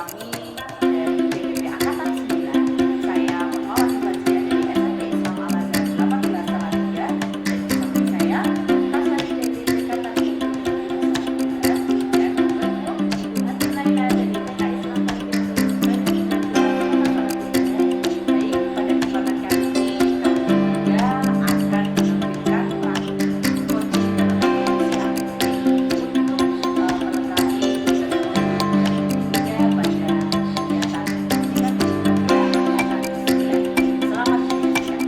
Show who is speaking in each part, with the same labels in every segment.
Speaker 1: kami dari PPP Angkatan 9, saya mengawal bagian dari SMP Islam Al Azhar 18 Salatiga, dan bersama saya Kasari dari Dekatan dan Ibu Hati Laila dari TK Islam Tarbiyatul Islami 19 Salatiga. Baik, pada kesempatan kali ini kami juga akan memberikan coaching dalam kondisi aktif untuk melengkapi proses hingga pada kegiatan pendidikan angkatan 9. Selamat menyaksikan.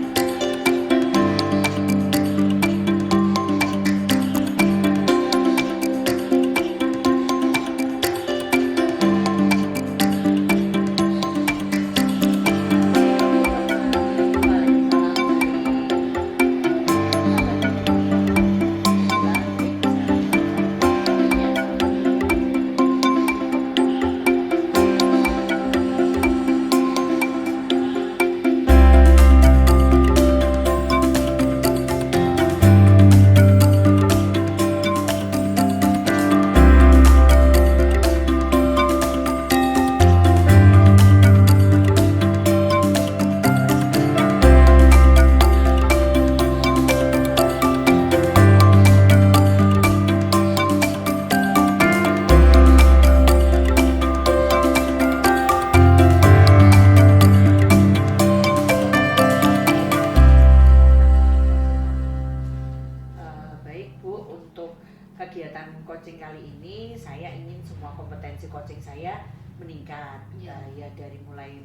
Speaker 1: Baik Bu, untuk kegiatan coaching kali ini saya ingin semua kompetensi coaching saya meningkat,
Speaker 2: Ya.
Speaker 1: ya dari mulai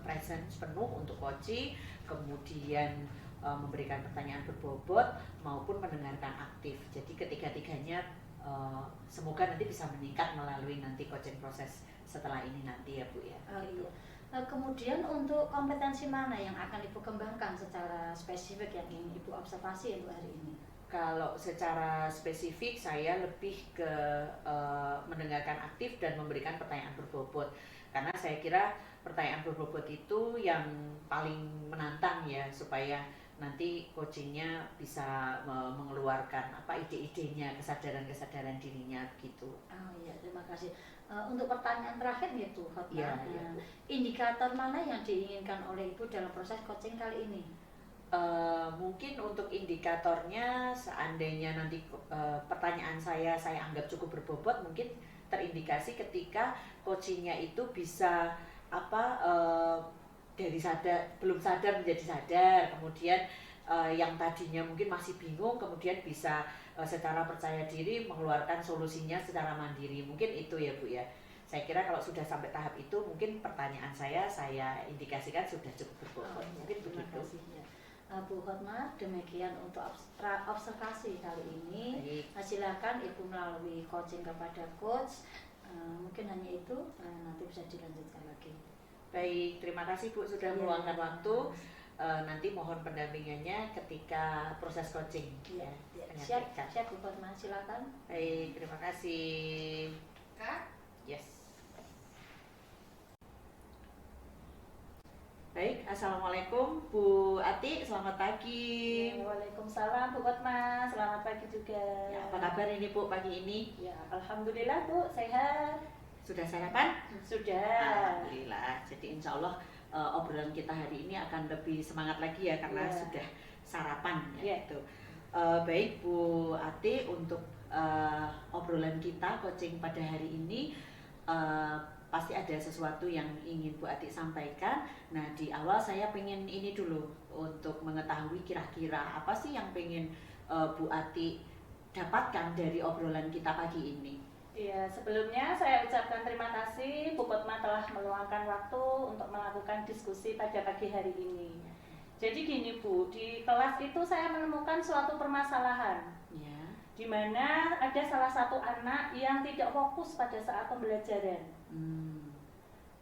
Speaker 1: presence penuh untuk coaching, kemudian memberikan pertanyaan berbobot maupun mendengarkan aktif. Jadi ketiga-tiganya semoga nanti bisa meningkat melalui nanti coaching proses setelah ini nanti ya Bu ya.
Speaker 2: Iya. Kemudian untuk kompetensi mana yang akan Ibu kembangkan secara spesifik yang ingin Ibu observasi untuk hari ini?
Speaker 1: Kalau secara spesifik saya lebih ke mendengarkan aktif dan memberikan pertanyaan berbobot, karena saya kira pertanyaan berbobot itu yang paling menantang ya, supaya nanti coachingnya bisa mengeluarkan apa ide-idenya, kesadaran-kesadaran dirinya begitu.
Speaker 2: Oh iya, terima kasih. Untuk pertanyaan terakhir nih Bu Hotma,
Speaker 1: Ya, ya, Bu.
Speaker 2: indikator mana yang diinginkan oleh Ibu dalam proses coaching kali ini?
Speaker 1: Mungkin untuk indikatornya, seandainya nanti pertanyaan saya anggap cukup berbobot, mungkin terindikasi ketika coachingnya itu bisa apa dari belum sadar menjadi sadar, kemudian yang tadinya mungkin masih bingung kemudian bisa secara percaya diri mengeluarkan solusinya secara mandiri. Mungkin itu ya Bu ya. Saya kira kalau sudah sampai tahap itu, mungkin pertanyaan saya indikasikan sudah cukup berbobot. Mungkin
Speaker 2: Terima
Speaker 1: begitu.
Speaker 2: kasih ya. Bu Hotma, demikian untuk observasi kali ini.
Speaker 1: Baik.
Speaker 2: Silakan Ibu melalui coaching kepada coach. Mungkin hanya itu, nanti bisa dilanjutkan lagi.
Speaker 1: Baik, terima kasih Bu sudah
Speaker 2: Iya.
Speaker 1: meluangkan waktu. Nanti mohon pendampingannya ketika proses coaching.
Speaker 2: Iya,
Speaker 1: Ya, dengan
Speaker 2: siap,
Speaker 1: TK.
Speaker 2: siap Bu Hotma, silakan.
Speaker 1: Baik, terima kasih.
Speaker 3: Kak,
Speaker 1: Yes. Baik, Assalamualaikum Bu Ati, selamat pagi.
Speaker 2: Waalaikumsalam Bu Hotma, selamat pagi juga.
Speaker 1: Ya, apa kabar ini Bu pagi ini?
Speaker 2: Ya, alhamdulillah Bu, sehat.
Speaker 1: Sudah sarapan?
Speaker 2: Sudah.
Speaker 1: Alhamdulillah. Jadi insya Allah obrolan kita hari ini akan lebih semangat lagi ya, karena
Speaker 2: Iya.
Speaker 1: sudah sarapan ya.
Speaker 2: Iya.
Speaker 1: Gitu. Baik Bu Ati, untuk obrolan kita coaching pada hari ini pasti ada sesuatu yang ingin Bu Ati sampaikan. Nah, di awal saya pengen ini dulu untuk mengetahui kira-kira apa sih yang pengen Bu Ati dapatkan dari obrolan kita pagi ini.
Speaker 2: Iya, sebelumnya saya ucapkan terima kasih Bu Hotma telah meluangkan waktu untuk melakukan diskusi pada pagi hari ini. Jadi gini Bu, di kelas itu saya menemukan suatu permasalahan
Speaker 1: Ya.
Speaker 2: di mana ada salah satu anak yang tidak fokus pada saat pembelajaran.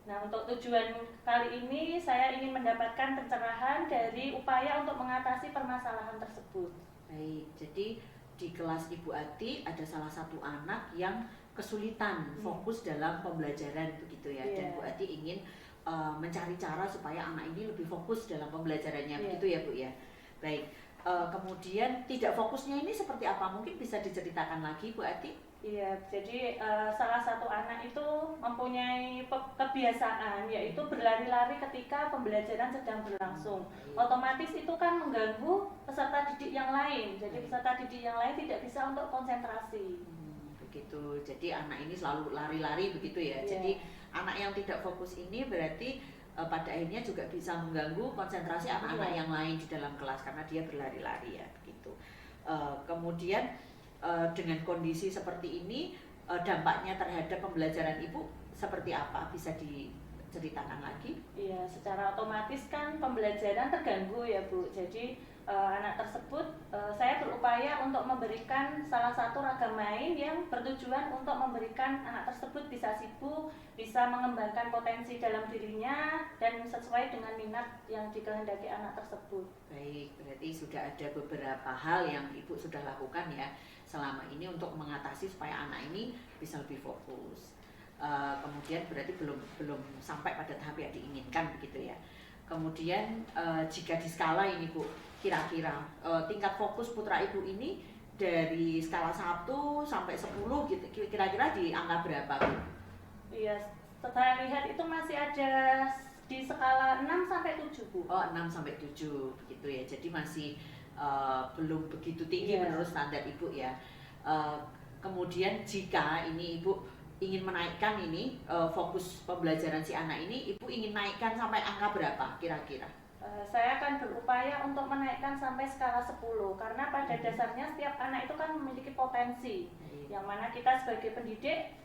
Speaker 2: Nah, untuk tujuan kali ini saya ingin mendapatkan pencerahan dari upaya untuk mengatasi permasalahan tersebut.
Speaker 1: Baik, jadi di kelas Ibu Ati ada salah satu anak yang kesulitan fokus dalam pembelajaran begitu ya. Dan
Speaker 2: Iya.
Speaker 1: Bu Ati ingin mencari cara supaya anak ini lebih fokus dalam pembelajarannya,
Speaker 2: Iya.
Speaker 1: begitu ya Bu ya. Baik, kemudian tidak fokusnya ini seperti apa? Mungkin bisa diceritakan lagi Bu Ati?
Speaker 2: Iya, jadi salah satu anak itu mempunyai kebiasaan yaitu berlari-lari ketika pembelajaran sedang berlangsung. Otomatis itu kan mengganggu peserta didik yang lain. Jadi peserta didik yang lain tidak bisa untuk konsentrasi.
Speaker 1: Begitu. Jadi anak ini selalu lari-lari begitu ya.
Speaker 2: Iya.
Speaker 1: Jadi anak yang tidak fokus ini berarti pada akhirnya juga bisa mengganggu konsentrasi anak-anak yang lain di dalam kelas karena dia berlari-lari ya begitu. Kemudian dengan kondisi seperti ini dampaknya terhadap pembelajaran ibu seperti apa, bisa diceritakan lagi?
Speaker 2: Iya, secara otomatis kan pembelajaran terganggu ya Bu. Jadi anak tersebut saya berupaya untuk memberikan salah satu ragam main yang bertujuan untuk memberikan anak tersebut bisa sibuk, bisa mengembangkan potensi dalam dirinya dan sesuai dengan minat yang dikehendaki anak tersebut.
Speaker 1: Baik, berarti sudah ada beberapa hal yang ibu sudah lakukan ya selama ini untuk mengatasi supaya anak ini bisa lebih fokus. Kemudian berarti belum sampai pada tahap yang diinginkan begitu ya. Kemudian jika di skala ini Bu, kira-kira tingkat fokus putra ibu ini dari skala 1 sampai 10 gitu, kira-kira di angka berapa Bu?
Speaker 2: Iya, saya lihat itu masih ada di skala 6 sampai 7 Bu.
Speaker 1: Oh, 6 sampai 7 begitu ya. Jadi masih belum begitu tinggi menurut standar ibu ya. Kemudian jika ini ibu ingin menaikkan ini fokus pembelajaran si anak ini, ibu ingin naikkan sampai angka berapa kira-kira?
Speaker 2: Saya akan berupaya untuk menaikkan sampai skala 10 karena pada dasarnya setiap anak itu kan memiliki potensi yang mana kita sebagai pendidik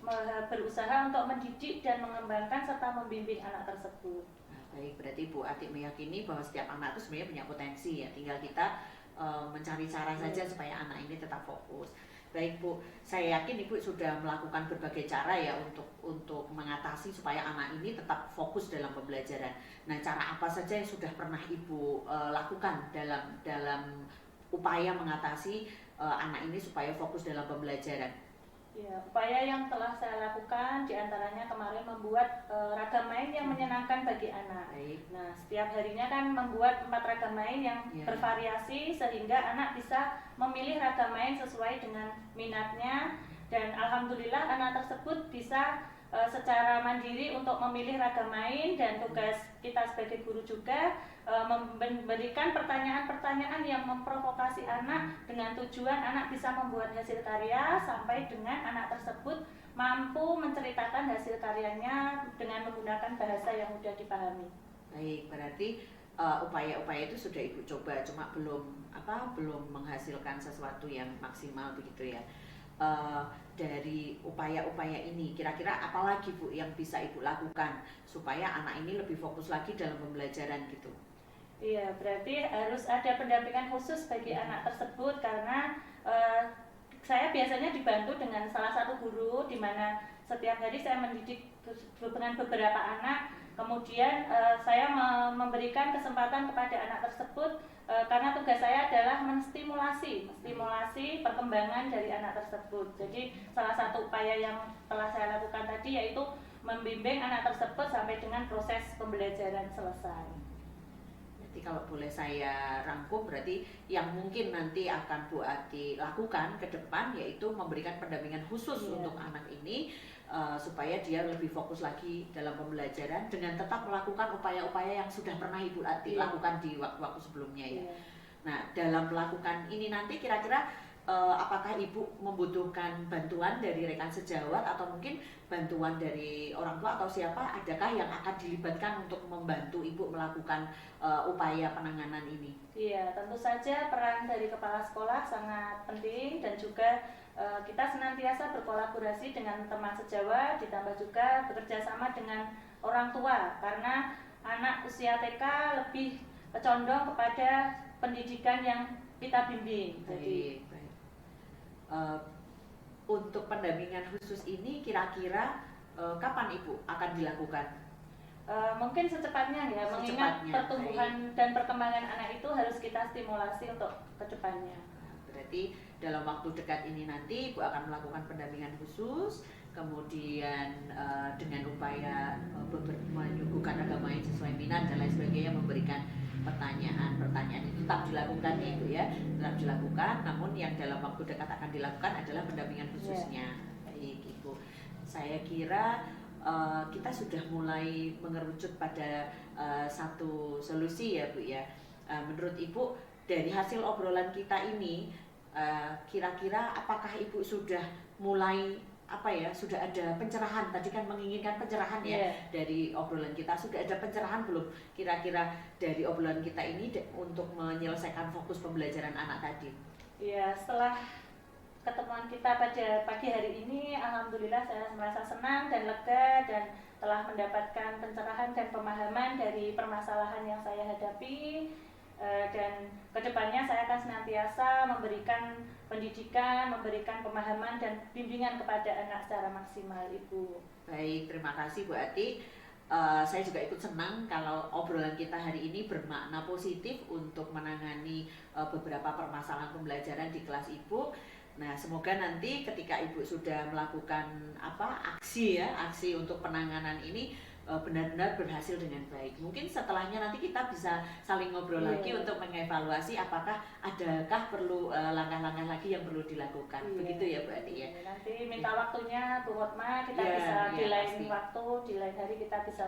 Speaker 2: berusaha untuk mendidik dan mengembangkan serta membimbing anak tersebut.
Speaker 1: Baik, berarti Bu Atik meyakini bahwa setiap anak itu sebenarnya punya potensi ya, tinggal kita mencari cara saja supaya anak ini tetap fokus. Baik Bu, saya yakin Ibu sudah melakukan berbagai cara ya untuk mengatasi supaya anak ini tetap fokus dalam pembelajaran. Nah, cara apa saja yang sudah pernah Ibu lakukan dalam upaya mengatasi anak ini supaya fokus dalam pembelajaran?
Speaker 2: Ya, upaya yang telah saya lakukan diantaranya kemarin membuat ragam main yang menyenangkan bagi anak.
Speaker 1: Baik.
Speaker 2: Nah, setiap harinya kan membuat 4 ragam main yang bervariasi sehingga anak bisa memilih ragam main sesuai dengan minatnya dan alhamdulillah anak tersebut bisa secara mandiri untuk memilih ragam main dan tugas kita sebagai guru juga memberikan pertanyaan-pertanyaan yang memprovokasi anak dengan tujuan anak bisa membuat hasil karya sampai dengan anak tersebut mampu menceritakan hasil karyanya dengan menggunakan bahasa yang mudah dipahami.
Speaker 1: Baik, berarti upaya-upaya itu sudah Ibu coba, cuma belum menghasilkan sesuatu yang maksimal begitu ya. Dari upaya-upaya ini kira-kira apa lagi Bu yang bisa Ibu lakukan supaya anak ini lebih fokus lagi dalam pembelajaran gitu?
Speaker 2: Iya, berarti harus ada pendampingan khusus bagi anak tersebut karena saya biasanya dibantu dengan salah satu guru di mana setiap hari saya mendidik dengan beberapa anak. Kemudian saya memberikan kesempatan kepada anak tersebut karena tugas saya adalah menstimulasi perkembangan dari anak tersebut. Jadi salah satu upaya yang telah saya lakukan tadi yaitu membimbing anak tersebut sampai dengan proses pembelajaran selesai.
Speaker 1: Jadi kalau boleh saya rangkum berarti yang mungkin nanti akan Bu Ati lakukan ke depan yaitu memberikan pendampingan khusus untuk anak ini supaya dia lebih fokus lagi dalam pembelajaran dengan tetap melakukan upaya-upaya yang sudah pernah Ibu Ati lakukan di waktu-waktu sebelumnya ya. Nah, dalam melakukan ini nanti kira-kira apakah Ibu membutuhkan bantuan dari rekan sejawat atau mungkin bantuan dari orang tua atau siapa? Adakah yang akan dilibatkan untuk membantu Ibu melakukan upaya penanganan ini?
Speaker 2: Iya, tentu saja peran dari kepala sekolah sangat penting dan juga kita senantiasa berkolaborasi dengan teman sejawat, ditambah juga bekerja sama dengan orang tua karena anak usia TK lebih condong kepada pendidikan yang kita bimbing.
Speaker 1: Jadi untuk pendampingan khusus ini kira-kira kapan Ibu akan dilakukan?
Speaker 2: Mungkin secepatnya ya, mengingat pertumbuhan dan perkembangan anak itu harus kita stimulasi untuk kedepannya.
Speaker 1: Berarti dalam waktu dekat ini nanti Ibu akan melakukan pendampingan khusus, kemudian dengan upaya menyuguhkan agama yang sesuai minat dan lain sebagainya, memberikan pertanyaan itu tetap dilakukan ya Ibu ya, tetap dilakukan, namun yang dalam waktu dekat akan dilakukan adalah pendampingan khususnya. Saya kira kita sudah mulai mengerucut pada satu solusi ya Bu ya. Menurut Ibu dari hasil obrolan kita ini, kira-kira apakah Ibu sudah mulai sudah ada pencerahan? Tadi kan menginginkan pencerahan ya, dari obrolan kita. Sudah ada pencerahan belum kira-kira dari obrolan kita ini untuk menyelesaikan fokus pembelajaran anak tadi?
Speaker 2: Ya, setelah ketemuan kita pada pagi hari ini, alhamdulillah saya merasa senang dan lega dan telah mendapatkan pencerahan dan pemahaman dari permasalahan yang saya hadapi. Dan kedepannya saya akan senantiasa memberikan pendidikan, memberikan pemahaman dan bimbingan kepada anak secara maksimal, Ibu.
Speaker 1: Baik, terima kasih Bu Ati. Saya juga ikut senang kalau obrolan kita hari ini bermakna positif untuk menangani beberapa permasalahan pembelajaran di kelas Ibu. Nah, semoga nanti ketika Ibu sudah melakukan aksi untuk penanganan ini benar-benar berhasil dengan baik. Mungkin setelahnya nanti kita bisa saling ngobrol lagi untuk mengevaluasi apakah adakah perlu langkah-langkah lagi yang perlu dilakukan. Begitu ya Bu Ati ya.
Speaker 2: Nanti minta waktunya Bu Hotma, kita bisa di lain waktu, di lain hari kita bisa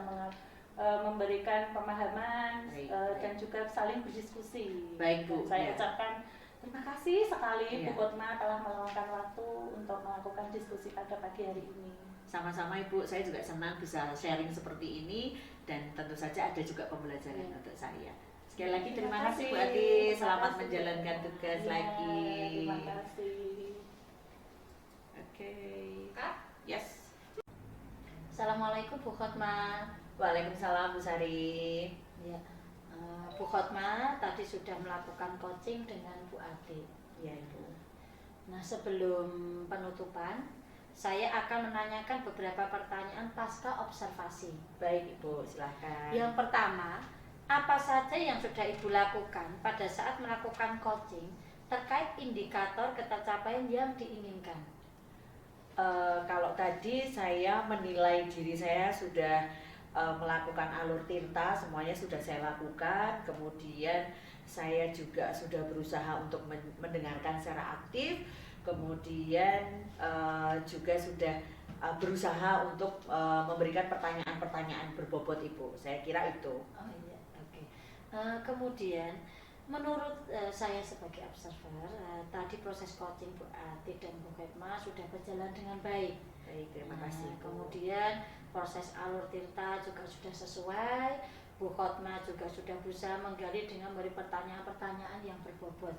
Speaker 2: memberikan pemahaman dan juga saling berdiskusi.
Speaker 1: Baik Bu.
Speaker 2: Saya ucapkan terima kasih sekali Bu Hotma telah meluangkan waktu untuk melakukan diskusi pada pagi hari ini.
Speaker 1: Sama-sama Ibu, saya juga senang bisa sharing seperti ini dan tentu saja ada juga pembelajaran untuk saya. Sekali lagi terima kasih Bu Ati, selamat menjalankan tugas lagi.
Speaker 2: Terima kasih.
Speaker 1: Oke. Yes.
Speaker 3: Assalamualaikum Bu Hotma.
Speaker 1: Waalaikumsalam Bu Sari.
Speaker 3: Ya, Bu Hotma tadi sudah melakukan coaching dengan Bu Ati.
Speaker 1: Ya Ibu.
Speaker 3: Nah, sebelum penutupan, saya akan menanyakan beberapa pertanyaan pasca observasi.
Speaker 1: Baik Ibu, silahkan.
Speaker 3: Yang pertama, apa saja yang sudah Ibu lakukan pada saat melakukan coaching terkait indikator ketercapaian yang diinginkan?
Speaker 1: Kalau tadi saya menilai diri saya sudah melakukan alur tirta, semuanya sudah saya lakukan. Kemudian saya juga sudah berusaha untuk mendengarkan secara aktif. Kemudian juga sudah berusaha untuk memberikan pertanyaan-pertanyaan berbobot Ibu. Saya kira itu.
Speaker 3: Oh iya, oke. Kemudian menurut saya sebagai observer, tadi proses coaching Bu Ati dan Bu Hotma sudah berjalan dengan baik.
Speaker 1: Baik, terima kasih.
Speaker 3: Kemudian proses alur tirta juga sudah sesuai. Bu Hotma juga sudah berusaha menggali dengan memberi pertanyaan-pertanyaan yang berbobot.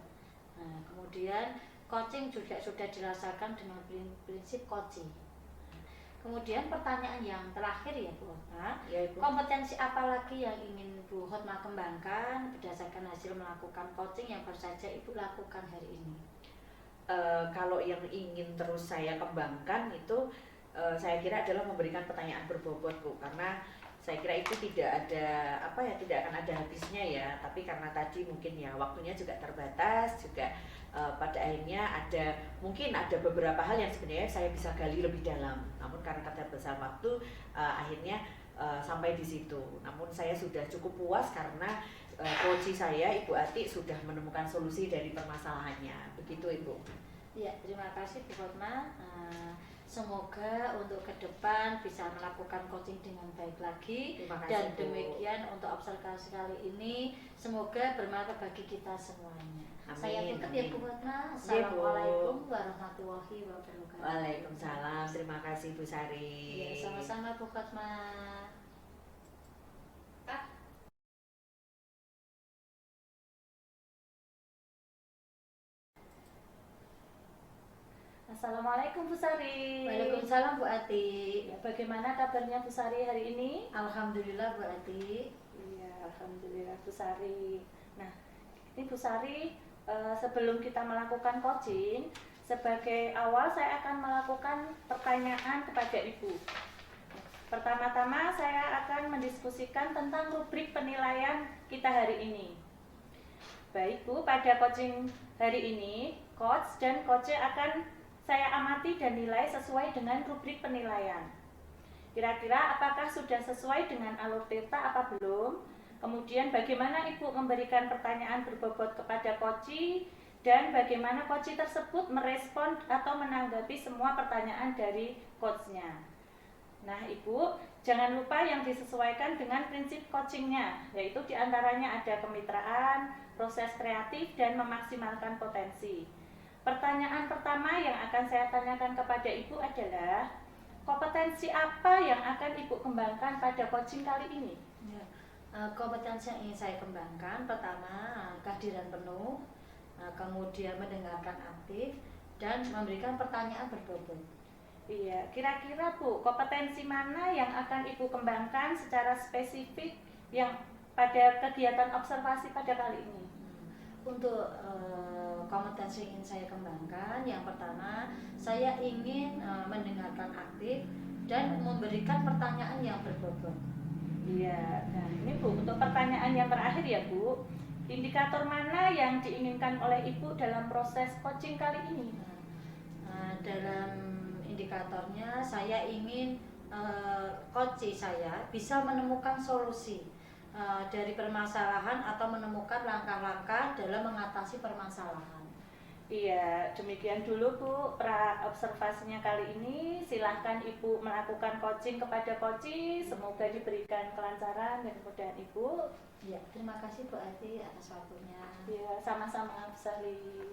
Speaker 3: Nah, kemudian coaching juga sudah dirasakan dengan prinsip coaching. Kemudian pertanyaan yang terakhir ya Bu Hotma, kompetensi apa lagi yang ingin Bu Hotma kembangkan berdasarkan hasil melakukan coaching yang baru saja Ibu lakukan hari ini?
Speaker 1: Kalau yang ingin terus saya kembangkan itu saya kira adalah memberikan pertanyaan berbobot Bu, karena saya kira itu tidak akan ada habisnya ya. Tapi karena tadi mungkin ya waktunya juga terbatas juga. Pada akhirnya mungkin ada beberapa hal yang sebenarnya saya bisa gali lebih dalam, namun karena keterbatasan waktu akhirnya sampai di situ. Namun saya sudah cukup puas karena coach saya Ibu Ati sudah menemukan solusi dari permasalahannya. Begitu Ibu.
Speaker 3: Ya, terima kasih Bu Hotma. Semoga untuk ke depan bisa melakukan coaching dengan baik lagi. Dan demikian untuk observasi kali ini, semoga bermanfaat bagi kita semuanya. Amin, saya tutup ya Bu Hotma. Assalamualaikum warahmatullahi wabarakatuh.
Speaker 1: Waalaikumsalam. Terima kasih Bu Sari.
Speaker 3: Ya, sama-sama Bu Hotma.
Speaker 2: Assalamualaikum Bu Sari.
Speaker 3: Waalaikumsalam Bu Ati.
Speaker 2: Ya, bagaimana kabarnya Bu Sari hari ini?
Speaker 3: Alhamdulillah Bu Ati.
Speaker 2: Iya, alhamdulillah Bu Sari. Nah, ini Bu Sari, sebelum kita melakukan coaching, sebagai awal saya akan melakukan pertanyaan kepada Ibu. Pertama-tama saya akan mendiskusikan tentang rubrik penilaian kita hari ini. Baik Bu, pada coaching hari ini, coach dan coach akan saya amati dan nilai sesuai dengan rubrik penilaian. Kira-kira apakah sudah sesuai dengan alur tirta apa belum? Kemudian bagaimana Ibu memberikan pertanyaan berbobot kepada coach dan bagaimana coach tersebut merespon atau menanggapi semua pertanyaan dari coachnya. Nah, Ibu, jangan lupa yang disesuaikan dengan prinsip coachingnya, yaitu diantaranya ada kemitraan, proses kreatif, dan memaksimalkan potensi. Pertanyaan pertama yang akan saya tanyakan kepada Ibu adalah, kompetensi apa yang akan Ibu kembangkan pada coaching kali ini?
Speaker 3: Ya. Kompetensi yang ingin saya kembangkan, pertama kehadiran penuh, kemudian mendengarkan aktif, dan memberikan pertanyaan berbobot.
Speaker 2: Iya, kira-kira Bu, kompetensi mana yang akan Ibu kembangkan secara spesifik yang pada kegiatan observasi pada kali ini?
Speaker 3: Untuk kompetensi yang ingin saya kembangkan, yang pertama saya ingin mendengarkan aktif dan memberikan pertanyaan yang berbobot.
Speaker 2: Iya, nah ini Bu, untuk pertanyaan yang terakhir ya Bu, indikator mana yang diinginkan oleh Ibu dalam proses coaching kali ini?
Speaker 3: Dalam indikatornya saya ingin coach saya bisa menemukan solusi dari permasalahan atau menemukan langkah-langkah dalam mengatasi permasalahan.
Speaker 2: Iya, demikian dulu Bu pra observasinya kali ini. Silahkan Ibu melakukan coaching kepada coach. Semoga diberikan kelancaran dan kemudahan Ibu.
Speaker 3: Ya, terima kasih Bu Ati atas waktunya.
Speaker 2: Ya, sama-sama Bu Sari.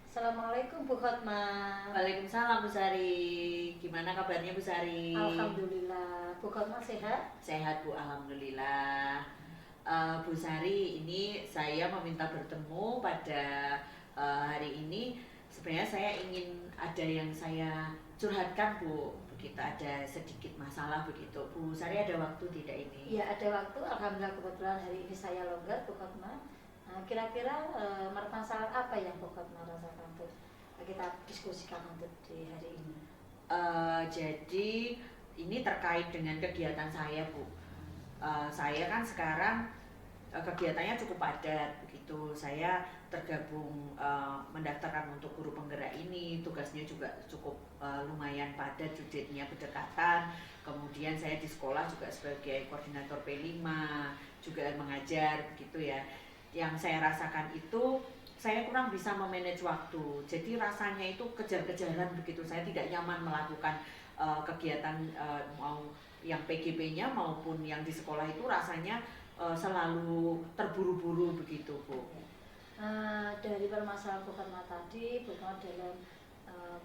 Speaker 3: Assalamualaikum Bu Khotma.
Speaker 1: Waalaikumsalam Bu Sari. Gimana kabarnya Bu Sari?
Speaker 3: Alhamdulillah. Bu Khotma sehat?
Speaker 1: Sehat Bu, alhamdulillah. Bu Sari, ini saya meminta bertemu pada hari ini. Sebenarnya saya ingin ada yang saya curhatkan Bu, begitu ada sedikit masalah begitu. Bu Sari ada waktu tidak ini?
Speaker 3: Ya, ada waktu. Alhamdulillah kebetulan hari ini saya longgar Bu Khotma. Kira-kira permasalahan apa yang Bu Khotma rasakan untuk kita diskusikan untuk di hari ini?
Speaker 1: Jadi ini terkait dengan kegiatan saya Bu. Saya kan sekarang kegiatannya cukup padat begitu. Saya tergabung mendaftarkan untuk guru penggerak ini, tugasnya juga cukup lumayan padat, judulnya berdekatan. Kemudian saya di sekolah juga sebagai koordinator P5, juga mengajar begitu ya. Yang saya rasakan itu saya kurang bisa memanage waktu. Jadi rasanya itu kejar-kejaran begitu. Saya tidak nyaman melakukan kegiatan mau yang PGP-nya maupun yang di sekolah itu rasanya selalu terburu-buru begitu Bu.
Speaker 3: Dari permasalahan Bu Khotma tadi, Bu Khotma dalam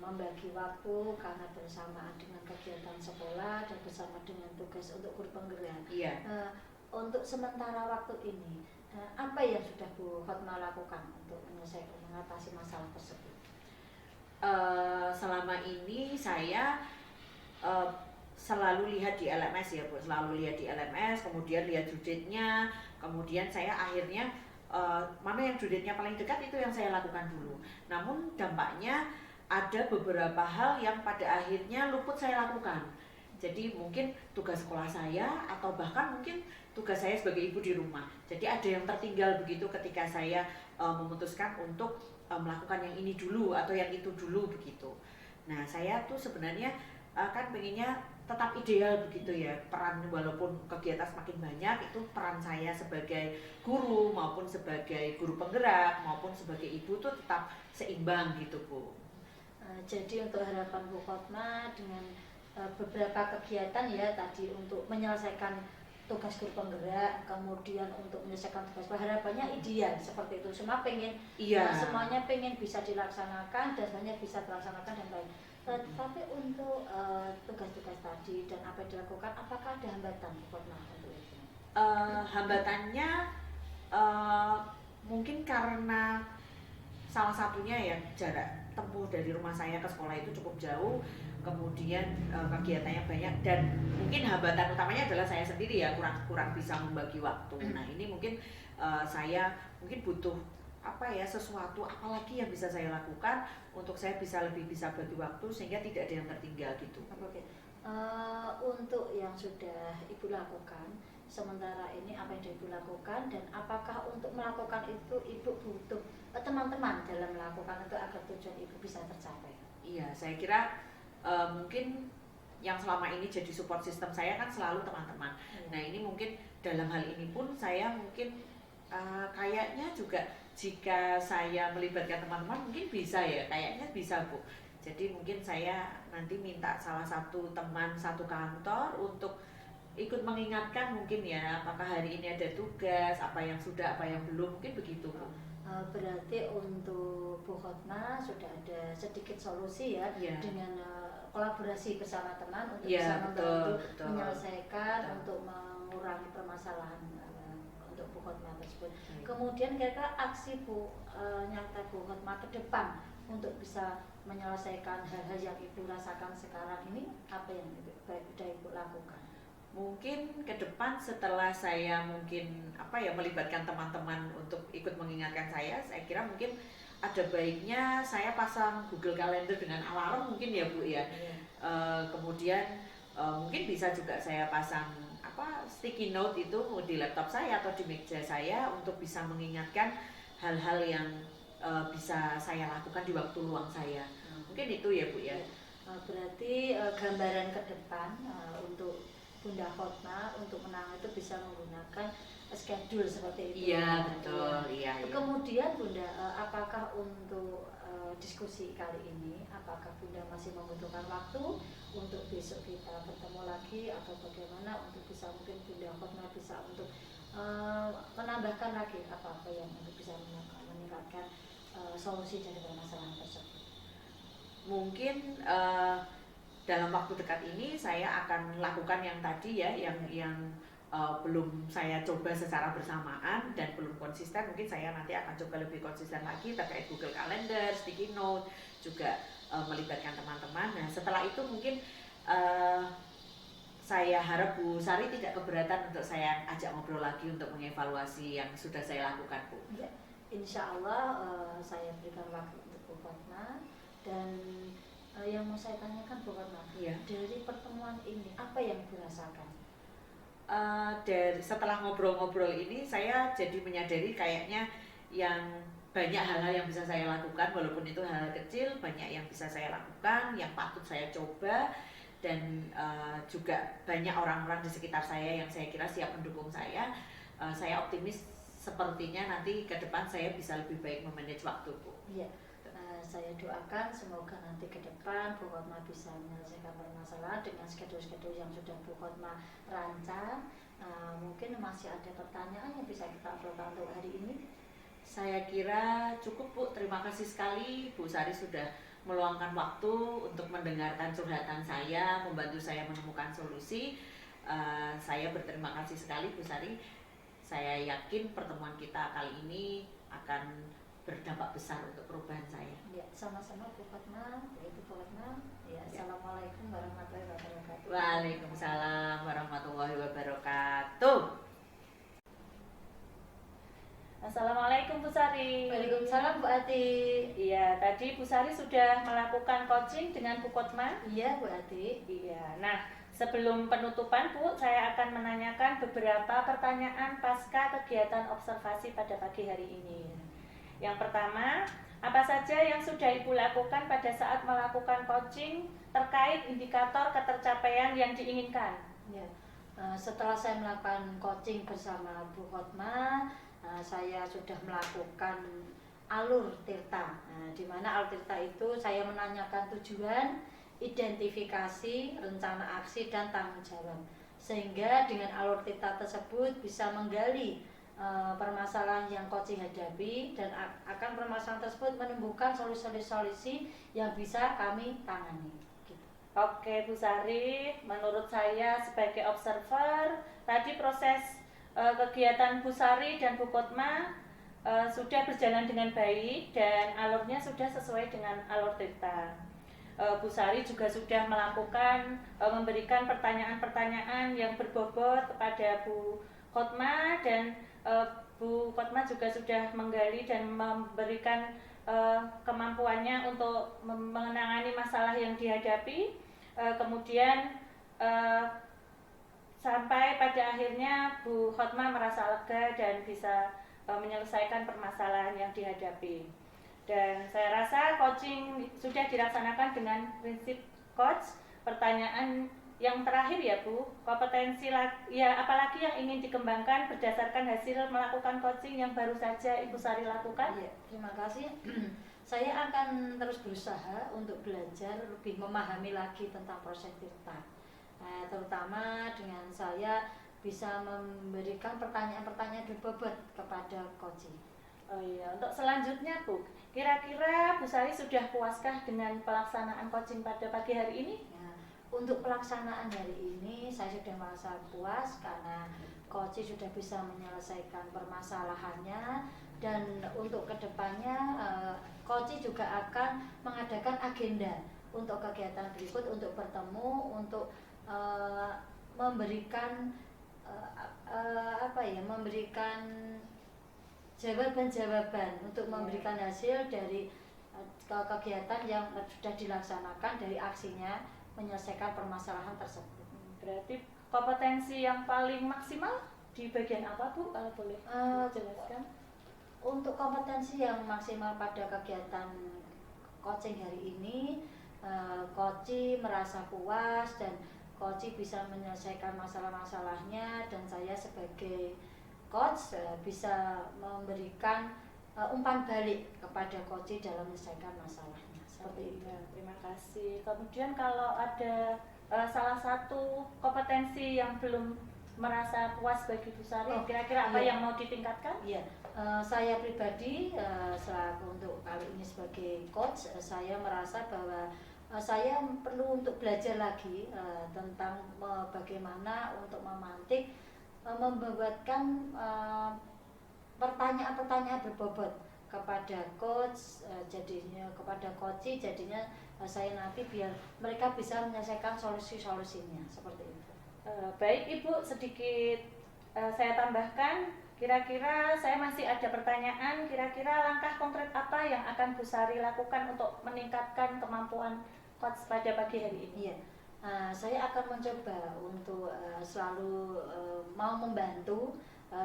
Speaker 3: membagi waktu karena bersamaan dengan kegiatan sekolah dan bersama dengan tugas untuk guru penggerak.
Speaker 1: Iya.
Speaker 3: Untuk sementara waktu ini, apa yang sudah Bu Khotma lakukan untuk menyelesaikan mengatasi masalah tersebut?
Speaker 1: Selama ini saya selalu lihat di LMS ya Bu, selalu lihat di LMS, kemudian lihat due-date-nya, kemudian saya akhirnya mana yang due-date-nya paling dekat itu yang saya lakukan dulu. Namun dampaknya ada beberapa hal yang pada akhirnya luput saya lakukan. Jadi mungkin tugas sekolah saya atau bahkan mungkin tugas saya sebagai ibu di rumah. Jadi ada yang tertinggal begitu ketika saya memutuskan untuk melakukan yang ini dulu atau yang itu dulu begitu. Nah saya tuh sebenarnya kan pengennya tetap ideal begitu ya, peran walaupun kegiatan semakin banyak itu peran saya sebagai guru maupun sebagai guru penggerak maupun sebagai ibu tuh tetap seimbang gitu Bu.
Speaker 3: Jadi untuk harapan Bu Khotma dengan beberapa kegiatan ya tadi untuk menyelesaikan tugas guru penggerak, kemudian untuk menyelesaikan tugas harapannya ideal seperti itu. Semua pengen, semuanya pengen bisa dilaksanakan dan semuanya bisa terlaksanakan dan baik. Tapi untuk tugas-tugas tadi dan apa yang dilakukan, apakah ada hambatan Bu Khotma untuk itu?
Speaker 1: Hambatannya mungkin karena salah satunya ya jarak tempuh dari rumah saya ke sekolah itu cukup jauh, kemudian kegiatannya banyak dan mungkin hambatan utamanya adalah saya sendiri ya kurang bisa membagi waktu. Nah ini mungkin saya mungkin butuh sesuatu apalagi yang bisa saya lakukan untuk saya lebih bisa bagi waktu sehingga tidak ada yang tertinggal gitu.
Speaker 3: Oke. Untuk yang sudah Ibu lakukan sementara ini, apa yang Ibu lakukan dan apakah untuk melakukan itu Ibu butuh teman-teman dalam melakukan itu agar tujuan Ibu bisa tercapai?
Speaker 1: Iya, saya kira mungkin yang selama ini jadi support system saya kan selalu teman-teman. Nah ini mungkin dalam hal ini pun saya mungkin kayaknya juga jika saya melibatkan teman-teman mungkin bisa ya, kayaknya bisa Bu. Jadi mungkin saya nanti minta salah satu teman satu kantor untuk ikut mengingatkan mungkin ya, apakah hari ini ada tugas, apa yang sudah, apa yang belum, mungkin begitu Bu.
Speaker 3: Berarti untuk Bu Hotma sudah ada sedikit solusi ya, dengan kolaborasi bersama teman untuk bisa membantu menyelesaikan, untuk mengurangi permasalahan untuk Bu Hotma tersebut. Kemudian kira-kira aksi nyata Bu Hotma ke depan untuk bisa menyelesaikan hal-hal yang Ibu rasakan sekarang ini, apa yang sudah Ibu lakukan?
Speaker 1: Mungkin ke depan setelah saya mungkin melibatkan teman-teman untuk ikut mengingatkan saya kira mungkin ada baiknya saya pasang Google Calendar dengan alarm mungkin ya Bu ya. Kemudian mungkin bisa juga saya pasang sticky note itu di laptop saya atau di meja saya untuk bisa mengingatkan hal-hal yang bisa saya lakukan di waktu luang saya. Mungkin itu ya Bu ya.
Speaker 3: Berarti gambaran ke depan untuk Bunda Hotma untuk menang itu bisa menggunakan schedule seperti itu.
Speaker 1: Iya betul. Iya.
Speaker 3: Kemudian Bunda, apakah untuk diskusi kali ini, apakah Bunda masih membutuhkan waktu untuk besok kita bertemu lagi atau bagaimana untuk bisa mungkin Bunda Hotma bisa untuk menambahkan lagi apa-apa yang untuk bisa meningkatkan solusi dari permasalahan tersebut?
Speaker 1: Mungkin dalam waktu dekat ini saya akan lakukan yang tadi ya, yang belum saya coba secara bersamaan dan belum konsisten. Mungkin saya nanti akan coba lebih konsisten lagi terkait Google Calendar, sticky note, juga melibatkan teman-teman. Nah setelah itu mungkin saya harap Bu Sari tidak keberatan untuk saya ajak ngobrol lagi untuk mengevaluasi yang sudah saya lakukan Bu.
Speaker 3: Ya, insya Allah saya berikan waktu untuk Bu Hotma. Dan yang mau saya tanyakan Bu Hotma, dari pertemuan ini apa yang dirasakan?
Speaker 1: Setelah ngobrol-ngobrol ini saya jadi menyadari kayaknya yang banyak hal-hal yang bisa saya lakukan, walaupun itu hal kecil, banyak yang bisa saya lakukan, yang patut saya coba, dan juga banyak orang-orang di sekitar saya yang saya kira siap mendukung saya. Saya optimis sepertinya nanti ke depan saya bisa lebih baik memanage waktu Bu.
Speaker 3: Iya. Saya doakan semoga nanti ke depan Bu Hotma bisa menyelesaikan permasalahan dengan schedule-schedule yang sudah Bu Hotma rancang. Mungkin masih ada pertanyaan yang bisa kita obrolkan untuk hari ini?
Speaker 1: Saya kira cukup Bu, terima kasih sekali Bu Sari sudah meluangkan waktu untuk mendengarkan curhatan saya, membantu saya menemukan solusi. Saya berterima kasih sekali Bu Sari. Saya yakin pertemuan kita kali ini akan berdampak besar untuk perubahan saya.
Speaker 3: Ya, sama-sama Bu Hotma, yaitu Bu Hotma. Ya, Assalamualaikum warahmatullahi wabarakatuh.
Speaker 1: Waalaikumsalam warahmatullahi wabarakatuh.
Speaker 2: Assalamualaikum Bu Sari.
Speaker 3: Waalaikumsalam Bu Ati.
Speaker 2: Iya, tadi Bu Sari sudah melakukan coaching dengan Bu Hotma.
Speaker 3: Iya Bu Ati.
Speaker 2: Iya, nah sebelum penutupan Bu, saya akan menanyakan beberapa pertanyaan pasca kegiatan observasi pada pagi hari ini. Yang pertama, apa saja yang sudah Ibu lakukan pada saat melakukan coaching terkait indikator ketercapaian yang diinginkan?
Speaker 3: Ya, setelah saya melakukan coaching bersama Bu Hotma, saya sudah melakukan alur tirta. Di mana alur tirta itu saya menanyakan tujuan, identifikasi, rencana aksi, dan tanggung jawab. Sehingga dengan alur tirta tersebut bisa menggali permasalahan yang coaching hadapi dan akan permasalahan tersebut menumbuhkan solusi-solusi yang bisa kami tangani. Gitu.
Speaker 2: Oke Bu Sari, menurut saya sebagai observer, tadi proses kegiatan Bu Sari dan Bu Hotma sudah berjalan dengan baik dan alurnya sudah sesuai dengan alur tirta. Bu Sari juga sudah melakukan memberikan pertanyaan-pertanyaan yang berbobot kepada Bu Hotma dan Bu Hotma juga sudah menggali dan memberikan kemampuannya untuk menangani masalah yang dihadapi. Kemudian sampai pada akhirnya Bu Hotma merasa lega dan bisa menyelesaikan permasalahan yang dihadapi. Dan saya rasa coaching sudah dilaksanakan dengan prinsip coach. Pertanyaan yang terakhir ya Bu, kompetensi ya apalagi yang ingin dikembangkan berdasarkan hasil melakukan coaching yang baru saja Ibu Sari lakukan?
Speaker 3: Ya, terima kasih. saya akan terus berusaha untuk belajar lebih memahami lagi tentang proses tirta. Terutama dengan saya bisa memberikan pertanyaan-pertanyaan berbobot kepada Koci.
Speaker 2: Oh iya, untuk selanjutnya Bu, kira-kira Bu Sari sudah puaskah dengan pelaksanaan coaching pada pagi hari ini?
Speaker 3: Ya, untuk pelaksanaan hari ini saya sudah merasa puas karena Koci sudah bisa menyelesaikan permasalahannya, dan untuk kedepannya Koci juga akan mengadakan agenda untuk kegiatan berikut, untuk bertemu, untuk memberikan memberikan jawaban-jawaban untuk memberikan hasil dari kegiatan yang sudah dilaksanakan, dari aksinya menyelesaikan permasalahan tersebut.
Speaker 2: Berarti kompetensi yang paling maksimal di bagian apa Bu, kalau boleh jelaskan?
Speaker 3: Untuk kompetensi yang maksimal pada kegiatan coaching hari ini, Koci merasa puas dan Koci bisa menyelesaikan masalah-masalahnya, dan saya sebagai coach bisa memberikan umpan balik kepada Koci dalam menyelesaikan masalahnya. Seperti itu.
Speaker 2: Terima kasih. Kemudian kalau ada salah satu kompetensi yang belum merasa puas bagi Bu Sari, kira-kira apa yang mau ditingkatkan?
Speaker 3: Iya, saya pribadi selaku untuk kali ini sebagai coach, saya merasa bahwa saya perlu untuk belajar lagi tentang bagaimana untuk memantik, membuatkan pertanyaan-pertanyaan berbobot kepada coach, jadinya kepada coach, jadinya saya nanti biar mereka bisa menyelesaikan solusi-solusinya seperti itu.
Speaker 2: Baik Ibu, sedikit saya tambahkan, kira-kira saya masih ada pertanyaan, kira-kira langkah konkret apa yang akan Bu Sari lakukan untuk meningkatkan kemampuan coach pada pagi hari ini?
Speaker 3: Iya, saya akan mencoba untuk selalu mau membantu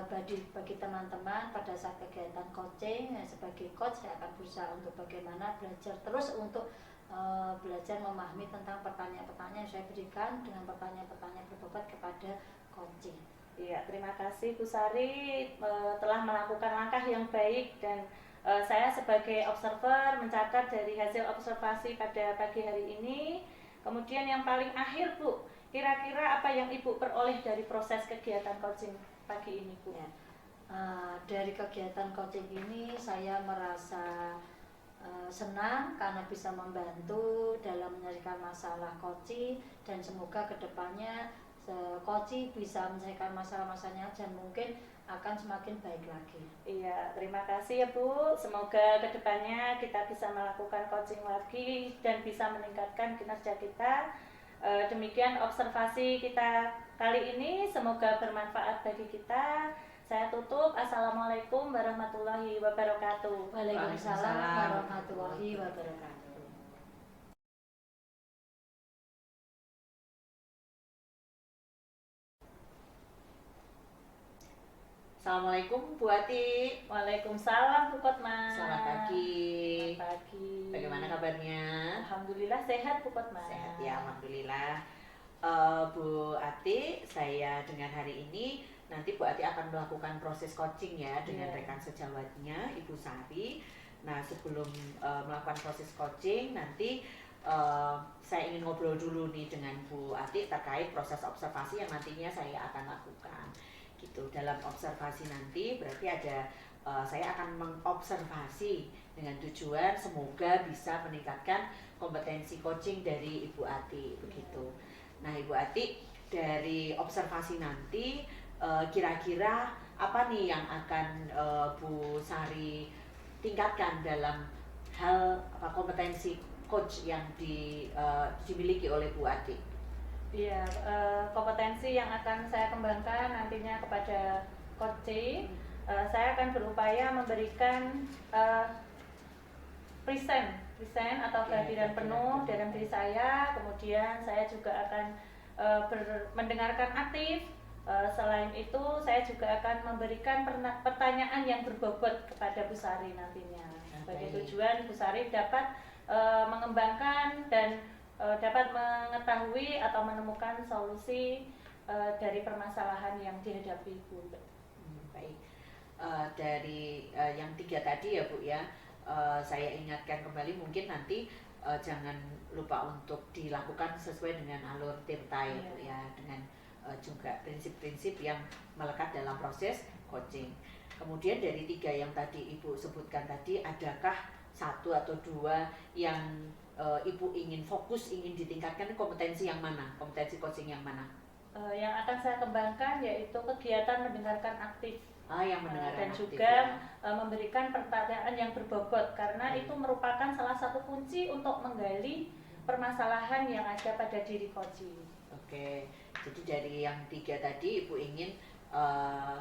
Speaker 3: bagi teman-teman pada saat kegiatan coaching. Sebagai coach saya akan berusaha untuk bagaimana belajar terus untuk belajar memahami tentang pertanyaan-pertanyaan yang saya berikan dengan pertanyaan-pertanyaan berbobot kepada coaching.
Speaker 2: Iya, terima kasih Bu Sari telah melakukan langkah yang baik, dan saya sebagai observer mencatat dari hasil observasi pada pagi hari ini. Kemudian yang paling akhir Bu, kira-kira apa yang Ibu peroleh dari proses kegiatan coaching pagi ini Bu?
Speaker 3: Ya, dari kegiatan coaching ini saya merasa senang karena bisa membantu dalam menyelesaikan masalah Koci, dan semoga kedepannya Koci bisa menyelesaikan masalah-masalahnya dan mungkin akan semakin baik lagi.
Speaker 2: Iya, terima kasih ya Bu. Semoga kedepannya kita bisa melakukan coaching lagi dan bisa meningkatkan kinerja kita. Demikian observasi kita kali ini, semoga bermanfaat bagi kita. Saya tutup. Assalamualaikum warahmatullahi wabarakatuh.
Speaker 3: Waalaikumsalam warahmatullahi wabarakatuh.
Speaker 1: Assalamualaikum Bu Ati.
Speaker 2: Waalaikumsalam Bu Kotma.
Speaker 1: Selamat pagi.
Speaker 2: Selamat pagi.
Speaker 1: Bagaimana kabarnya?
Speaker 2: Alhamdulillah sehat Bu Kotma.
Speaker 1: Sehat ya, alhamdulillah. Bu Ati, saya dengan hari ini nanti Bu Ati akan melakukan proses coaching ya dengan rekan sejawatnya Ibu Sari. Nah, sebelum melakukan proses coaching nanti saya ingin ngobrol dulu nih dengan Bu Ati terkait proses observasi yang nantinya saya akan lakukan. Gitu. Dalam observasi nanti berarti ada saya akan mengobservasi dengan tujuan semoga bisa meningkatkan kompetensi coaching dari Ibu Ati begitu. Nah, Ibu Ati, dari observasi nanti kira-kira apa nih yang akan Bu Sari tingkatkan dalam hal kompetensi coach yang dimiliki oleh Bu Ati?
Speaker 2: Iya, kompetensi yang akan saya kembangkan nantinya kepada coaching, saya akan berupaya memberikan present atau kehadiran penuh dalam diri saya. Kemudian saya juga akan mendengarkan aktif. Selain itu, saya juga akan memberikan pertanyaan yang berbobot kepada Bu Sari nantinya. Sebagai tujuan Bu Sari dapat mengembangkan dan dapat mengetahui atau menemukan solusi dari permasalahan yang dihadapi Bu.
Speaker 1: Baik, dari yang 3 tadi ya Bu ya, saya ingatkan kembali, mungkin nanti jangan lupa untuk dilakukan sesuai dengan alur tirta ya Bu ya, dengan juga prinsip-prinsip yang melekat dalam proses coaching. Kemudian dari 3 yang tadi Ibu sebutkan tadi, adakah 1 atau 2 yang Ibu ingin fokus, ingin ditingkatkan, kompetensi yang mana? Kompetensi coaching yang mana?
Speaker 2: Yang akan saya kembangkan yaitu kegiatan mendengarkan aktif.
Speaker 1: Yang mendengarkan
Speaker 2: dan
Speaker 1: aktif,
Speaker 2: juga
Speaker 1: ya.
Speaker 2: Memberikan pertanyaan yang berbobot, karena itu merupakan salah satu kunci untuk menggali permasalahan yang ada pada diri coaching.
Speaker 1: Oke, jadi dari yang 3 tadi Ibu ingin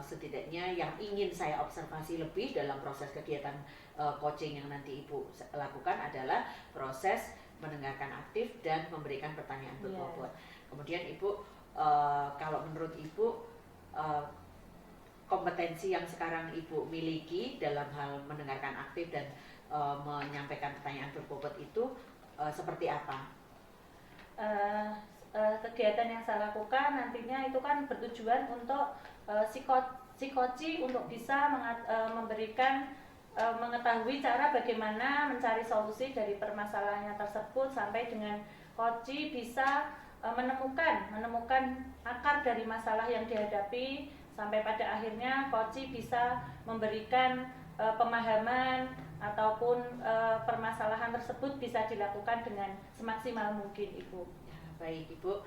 Speaker 1: setidaknya yang ingin saya observasi lebih dalam proses kegiatan coaching yang nanti Ibu lakukan adalah proses mendengarkan aktif dan memberikan pertanyaan berbobot. Kemudian Ibu, kalau menurut Ibu, kompetensi yang sekarang Ibu miliki dalam hal mendengarkan aktif dan menyampaikan pertanyaan berbobot itu seperti apa?
Speaker 2: Kegiatan yang saya lakukan nantinya itu kan bertujuan untuk si coach untuk bisa memberikan mengetahui cara bagaimana mencari solusi dari permasalahannya tersebut, sampai dengan coach bisa menemukan akar dari masalah yang dihadapi, sampai pada akhirnya coach bisa memberikan pemahaman ataupun permasalahan tersebut bisa dilakukan dengan semaksimal mungkin, Ibu.
Speaker 1: Baik Ibu,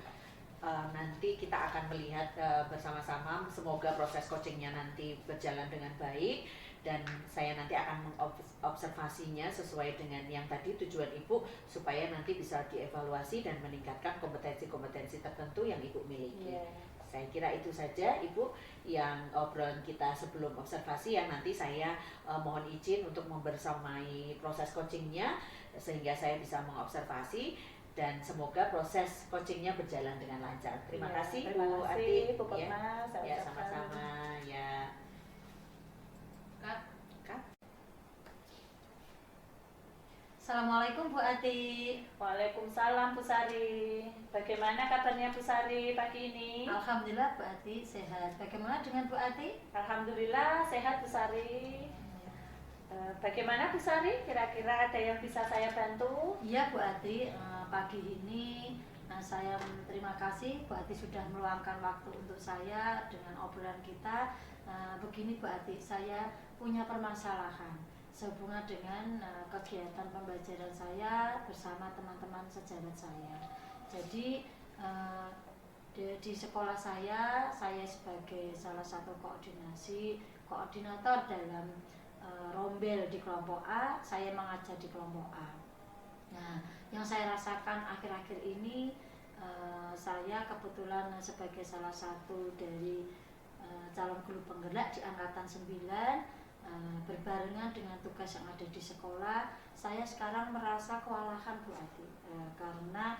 Speaker 1: nanti kita akan melihat bersama-sama, semoga proses coachingnya nanti berjalan dengan baik, dan saya nanti akan mengobservasinya sesuai dengan yang tadi tujuan Ibu, supaya nanti bisa dievaluasi dan meningkatkan kompetensi-kompetensi tertentu yang Ibu miliki. Saya kira itu saja Ibu yang obrolan kita sebelum observasi, yang nanti saya mohon izin untuk membersamai proses coachingnya sehingga saya bisa mengobservasi, dan semoga proses coachingnya berjalan dengan lancar. Terima kasih Bu Ati.
Speaker 2: Bu Kotma,
Speaker 1: ya sama-sama ya.
Speaker 3: Kat. Assalamualaikum Bu Ati.
Speaker 2: Waalaikumsalam Bu Sari. Bagaimana kabarnya Bu Sari pagi ini?
Speaker 3: Alhamdulillah Bu Ati sehat. Bagaimana dengan Bu Ati?
Speaker 2: Alhamdulillah sehat Bu Sari. Bagaimana Bu Sari? Kira-kira ada yang bisa saya bantu?
Speaker 3: Iya Bu Ati, pagi ini saya terima kasih Bu Ati sudah meluangkan waktu untuk saya dengan obrolan kita. Begini Bu Ati, saya punya permasalahan sehubungan dengan kegiatan pembelajaran saya bersama teman-teman sejawat saya. Jadi di sekolah saya sebagai salah satu koordinator dalam rombel di kelompok A, saya mengajar di kelompok A. Nah, yang saya rasakan akhir-akhir ini, saya kebetulan sebagai salah satu dari calon guru penggerak di angkatan 9, berbarengan dengan tugas yang ada di sekolah, saya sekarang merasa kewalahan Bu Ati, karena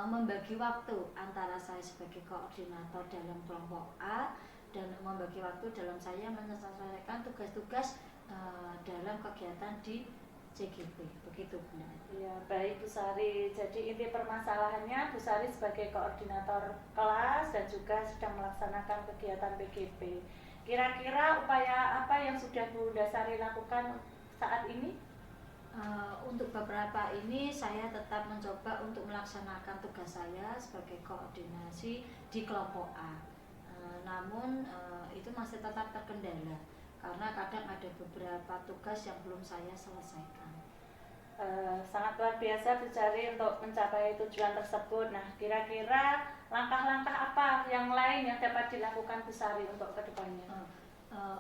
Speaker 3: membagi waktu antara saya sebagai koordinator dalam kelompok A dan membagi waktu dalam saya menyelesaikan tugas-tugas dalam kegiatan di CGP, begitu Bu.
Speaker 2: Ya, baik Bu Sari. Jadi inti permasalahannya Bu Sari sebagai koordinator kelas dan juga sedang melaksanakan kegiatan PGP. Kira-kira upaya apa yang sudah Bu Sari lakukan saat ini?
Speaker 3: Untuk beberapa ini saya tetap mencoba untuk melaksanakan tugas saya sebagai koordinasi di kelompok A. Namun itu masih tetap terkendala karena kadang ada beberapa tugas yang belum saya selesaikan.
Speaker 2: Sangat luar biasa Bu Sari untuk mencapai tujuan tersebut. Nah, kira-kira langkah-langkah apa yang lain yang dapat dilakukan Bu Sari untuk kedepannya?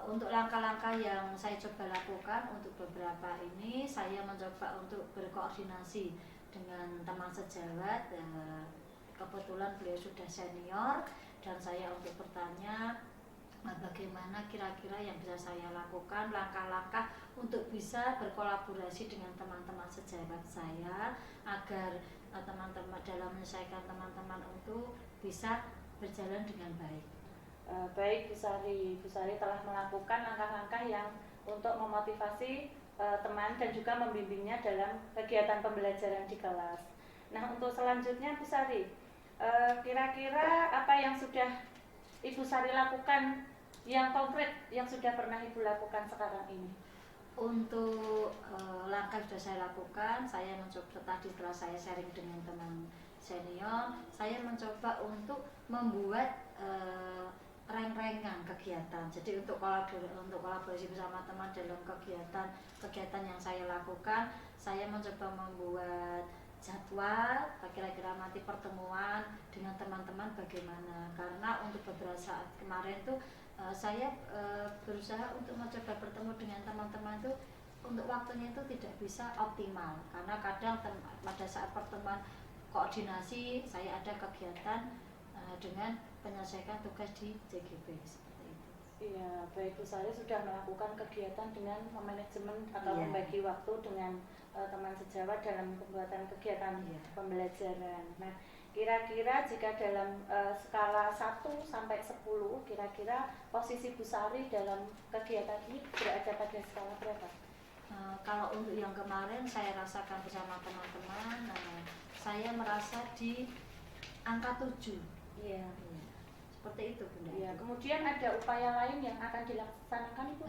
Speaker 3: Untuk langkah-langkah yang saya coba lakukan untuk beberapa ini, saya mencoba untuk berkoordinasi dengan teman sejawat. Kebetulan beliau sudah senior dan saya untuk bertanya bagaimana kira-kira yang bisa saya lakukan, langkah-langkah untuk bisa berkolaborasi dengan teman-teman sejawat saya agar teman-teman dalam menyelesaikan teman-teman untuk bisa berjalan dengan baik.
Speaker 2: Baik Bu Sari telah melakukan langkah-langkah yang untuk memotivasi teman dan juga membimbingnya dalam kegiatan pembelajaran di kelas. Nah, untuk selanjutnya Bu Sari, kira-kira apa yang sudah Ibu Sari lakukan yang konkret yang sudah pernah Ibu lakukan sekarang ini?
Speaker 3: Untuk langkah sudah saya lakukan, saya mencoba tadi setelah saya sharing dengan teman senior, saya mencoba untuk membuat reng-rengan kegiatan. Jadi untuk kolaborasi bersama teman dalam kegiatan yang saya lakukan, saya mencoba membuat jadwal kira-kira nanti pertemuan dengan teman-teman bagaimana. Karena untuk beberapa saat kemarin tuh saya berusaha untuk mencoba bertemu dengan teman-teman itu untuk waktunya itu tidak bisa optimal karena kadang pada saat pertemuan koordinasi saya ada kegiatan dengan menyelesaikan tugas di JGP seperti itu.
Speaker 2: Iya, baik Bu Sari sudah melakukan kegiatan dengan manajemen atau
Speaker 3: Iya.
Speaker 2: membagi waktu dengan teman sejawat dalam pembuatan kegiatan
Speaker 3: Iya.
Speaker 2: pembelajaran. Nah, kira-kira jika dalam skala 1 sampai 10, kira-kira posisi Bu Sari dalam kegiatan ini berada pada skala berapa?
Speaker 3: Kalau untuk yang kemarin saya rasakan bersama teman-teman, saya merasa di angka 7.
Speaker 2: Iya.
Speaker 3: Seperti itu Bunda.
Speaker 2: Iya. Kemudian ada upaya lain yang akan dilaksanakan Ibu?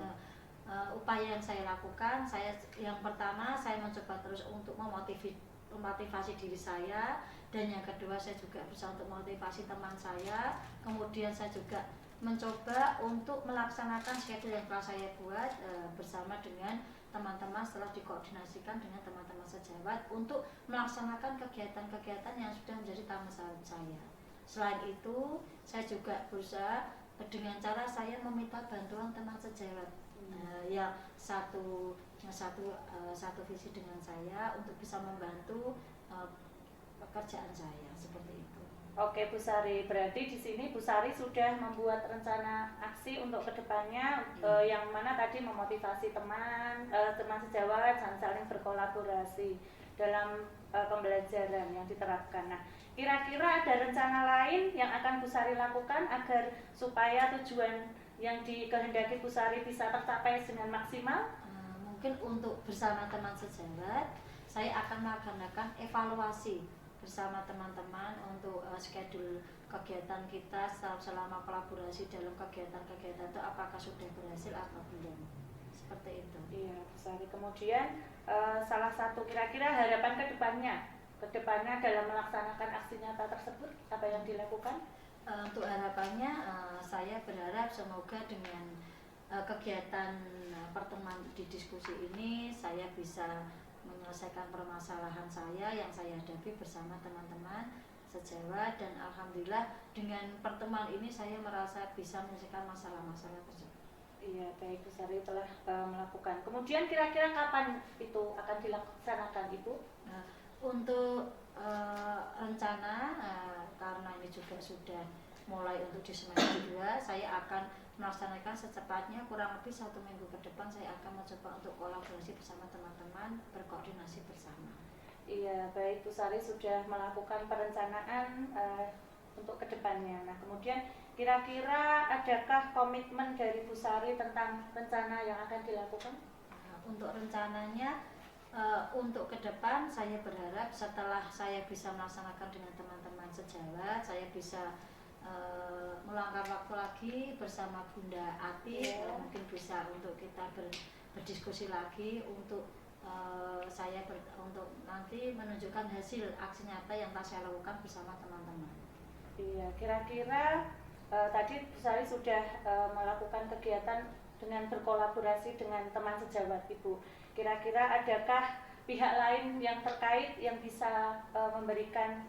Speaker 3: Upaya yang saya lakukan, yang pertama saya mencoba terus untuk memotivasi diri saya, dan yang kedua saya juga berusaha untuk memotivasi teman saya. Kemudian saya juga mencoba untuk melaksanakan schedule yang telah saya buat bersama dengan teman-teman setelah dikoordinasikan dengan teman-teman sejawat untuk melaksanakan kegiatan-kegiatan yang sudah menjadi tanggung jawab saya. Selain itu, saya juga berusaha dengan cara saya meminta bantuan teman sejawat yang satu visi dengan saya untuk bisa membantu pekerjaan saya seperti itu.
Speaker 2: Oke Bu Sari, berarti di sini Bu Sari sudah membuat rencana aksi untuk kedepannya yang mana tadi memotivasi teman sejawat dan saling berkolaborasi dalam pembelajaran yang diterapkan. Nah, kira-kira ada rencana lain yang akan Bu Sari lakukan agar supaya tujuan yang dikehendaki Bu Sari bisa tercapai dengan maksimal?
Speaker 3: Mungkin untuk bersama teman sejawat, saya akan melaksanakan evaluasi bersama teman-teman untuk schedule kegiatan kita selama kolaborasi dalam kegiatan-kegiatan itu apakah sudah berhasil atau belum, seperti itu.
Speaker 2: Iya, Bu Sari. Kemudian salah satu kira-kira harapan kedepannya dalam melaksanakan aksi nyata tersebut apa yang dilakukan?
Speaker 3: Untuk harapannya saya berharap semoga dengan kegiatan pertemuan di diskusi ini saya bisa menyelesaikan permasalahan saya yang saya hadapi bersama teman-teman sejawat, dan alhamdulillah dengan pertemuan ini saya merasa bisa menyelesaikan masalah-masalah tersebut.
Speaker 2: Iya, baik Bu Sari telah melakukan. Kemudian kira-kira kapan itu akan dilaksanakan Ibu?
Speaker 3: Untuk rencana karena ini juga sudah mulai untuk di semester 2, saya akan melaksanakan secepatnya, kurang lebih 1 minggu ke depan saya akan mencoba untuk kolaborasi bersama teman-teman, berkoordinasi bersama.
Speaker 2: Iya, baik Bu Sari sudah melakukan perencanaan untuk kedepannya. Nah, kemudian kira-kira adakah komitmen dari Bu Sari tentang rencana yang akan dilakukan?
Speaker 3: Untuk rencananya untuk ke depan saya berharap setelah saya bisa melaksanakan dengan teman-teman sejawat, saya bisa meluangkan waktu lagi bersama Bunda Ati, mungkin bisa untuk kita berdiskusi lagi untuk untuk nanti menunjukkan hasil aksi nyata yang telah saya lakukan bersama teman-teman.
Speaker 2: Iya, kira-kira tadi Bu Sari sudah melakukan kegiatan dengan berkolaborasi dengan teman sejawat Ibu. Kira-kira adakah pihak lain yang terkait yang bisa memberikan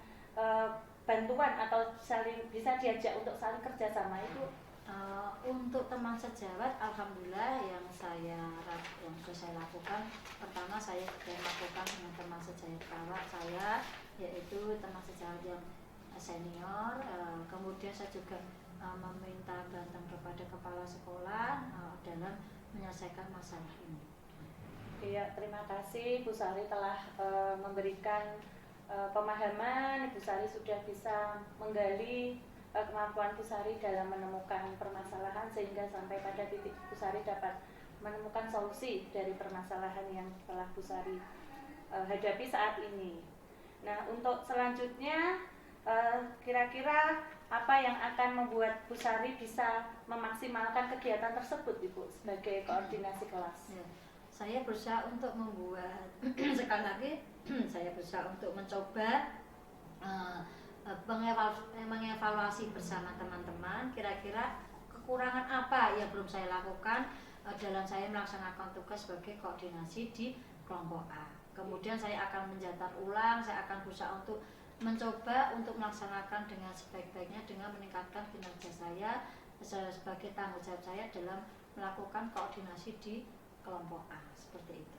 Speaker 2: bantuan atau bisa diajak untuk saling kerjasama itu?
Speaker 3: Untuk teman sejawat, alhamdulillah yang sudah saya lakukan, pertama saya sudah melakukan dengan teman sejawat kawat saya, yaitu teman sejawat yang senior. Kemudian saya juga meminta bantuan kepada kepala sekolah dalam menyelesaikan masalah ini.
Speaker 2: Iya, terima kasih Bu Sari telah memberikan pemahaman. Bu Sari sudah bisa menggali kemampuan Bu Sari dalam menemukan permasalahan sehingga sampai pada titik Bu Sari dapat menemukan solusi dari permasalahan yang telah Bu Sari hadapi saat ini. Nah, untuk selanjutnya kira-kira apa yang akan membuat Bu Sari bisa memaksimalkan kegiatan tersebut Ibu sebagai koordinasi kelas?
Speaker 3: Ya. saya berusaha untuk membuat sekali lagi saya berusaha untuk mencoba mengevaluasi bersama teman-teman kira-kira kekurangan apa yang belum saya lakukan dalam saya melaksanakan tugas sebagai koordinasi di kelompok A. Kemudian saya akan mencatat ulang, saya akan berusaha untuk mencoba untuk melaksanakan dengan sebaik-baiknya dengan meningkatkan kinerja saya sebagai tanggung jawab saya dalam melakukan koordinasi di kelompok A, seperti itu.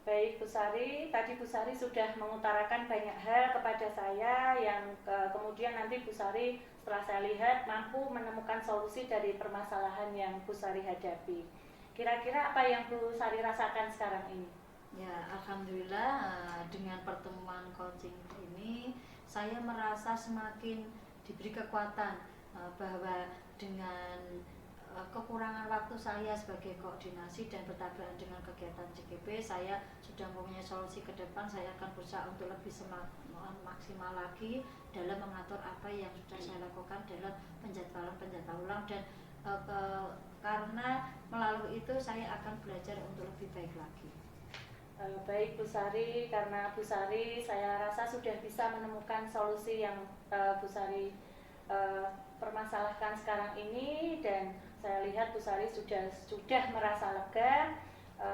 Speaker 2: Baik Bu Sari, tadi Bu Sari sudah mengutarakan banyak hal kepada saya yang kemudian nanti Bu Sari setelah saya lihat mampu menemukan solusi dari permasalahan yang Bu Sari hadapi. Kira-kira apa yang Bu Sari rasakan sekarang ini?
Speaker 3: Ya, alhamdulillah dengan pertemuan coaching ini saya merasa semakin diberi kekuatan bahwa dengan kekurangan waktu saya sebagai koordinasi dan bertabrakan dengan kegiatan CGP, saya sudah mempunyai solusi ke depan. Saya akan berusaha untuk lebih maksimal lagi dalam mengatur apa yang sudah saya lakukan dalam penjadwalan ulang dan karena melalui itu saya akan belajar untuk lebih baik lagi.
Speaker 2: Baik Bu Sari, karena Bu Sari saya rasa sudah bisa menemukan solusi yang Bu Sari permasalahkan sekarang ini, dan saya lihat Bu Sari sudah merasa lega.